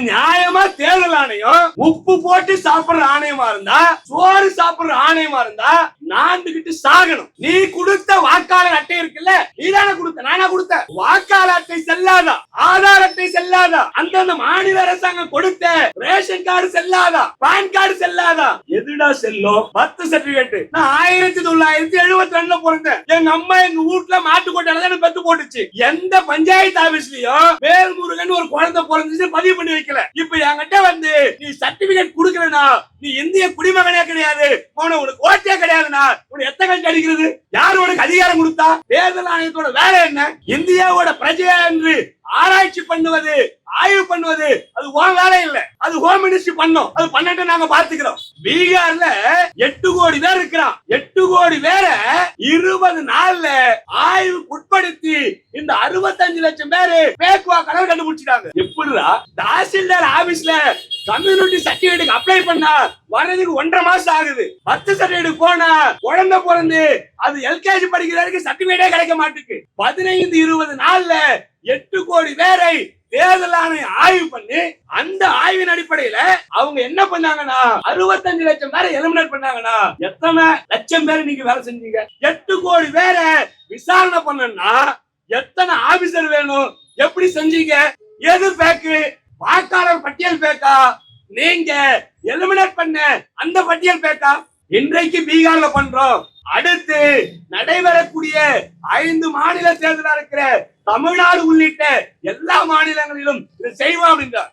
நியாயமா தேர்தல் ஆணையம் உப்பு போட்டு சாப்பிடுற ஆணையமா இருந்தா, சோறு சாப்பிடுற ஆணையமா இருந்தா நாண்டுகிட்டு சாகணும். நீ கொடுத்த வாக்காளர் அட்டை இருக்குல்ல, நீதானே கொடுத்த, நானா கொடுத்த? வாக்காளர் அட்டை செல்லாதா, ஆதார் அட்டை செல்லாதா, அந்தந்த மாநில அரசாங்கம் கொடுத்த ரேஷன் கார்டு செல்லாதா, பான் கார்டு செல்லாதா? எதுடா செல்லும்? Birth certificate. நான் 1972 பிறந்தேன். எங்க அம்மா எங்க வீட்டுல மாட்டுக்கோட்டையில பெத்து போட்டுச்சு. எந்த பஞ்சாயத்து ஆபீஸ்லயும் வேல்முருகன் ஒரு குழந்தை பிறந்துச்சு பதிவு பண்ணி வைக்கல. இப்ப என்கிட்ட வந்து நீ சர்டிபிகேட் குடுக்கலனா நீ இந்திய குடிமகனே கிடையாது, உனக்கு ஓட்டே கிடையாதுன்னா உனக்கு எத்தனை கட்சி அடிக்கிறது? யாரு உனக்கு அதிகாரம் கொடுத்தா? தேர்தல் ஆணையத்தோட வேலை என்ன? இந்தியாவோட பிரஜை என்று ஆராய்ச்சி பண்ணுவது, ஆய்வு பண்ணுவது, அது உன் வேலை இல்ல. அது ஹோம் மினிஸ்ட்ரி பண்ணும். அது பண்ணிட்டு நாங்க பாத்துக்கிறோம். பீகார்ல 8 கோடி பேர் இருக்கிறான். 8 கோடி பேரை 20 நாள்ல ஆய்வு உட்படுத்தி இந்த 65 லட்சம் பேரு பேக் வாக்காளர் கண்டுபிடிச்சிட்டாங்க. எப்படிடா தாசில்தார் ஆபீஸ்ல கம்யூனிட்டி சர்டிபிகேட் அப்ளை பண்ணா வரதுக்கு 1.5 மாசம் ஆகுது. பர்த் சர்டிபிகேட் போனா குழந்தை பிறந்து அது எல்கேஜி படிக்கிறதுக்கு சர்டிபிகேட்டே கிடைக்க மாட்டுக்கு. 15-20 நாள்ல 8 கோடி பேரை தேர்தல் ஆணையம் ஆய்வு பண்ணி அந்த ஆய்வின் அடிப்படையில அவங்க என்ன பண்ணாங்கன்னா 65 லட்சம் பேரை எலிமினேட் பண்ணாங்கன்னா எத்தனை லட்சம் பேரை நீங்க வேலை செஞ்சீங்க? 8 கோடி பேரை விசாரணை பண்ணா எத்தனை ஆபீசர் வேணும்? எப்படி செஞ்சீங்க? எது பேக்கு? வாக்காளர் பட்டியல் பேக்கா, நீங்க எலிமினேட் பண்ண அந்த பட்டியல் பேக்கா? இன்றைக்கு பீகார்ல பண்றோம். அடுத்து நடைபெறக்கூடிய 5 மாநில தேர்தலா இருக்கிற தமிழ்நாடு உள்ளிட்ட எல்லா மாநிலங்களிலும் இதை செய்வோம் அப்படின்றார்.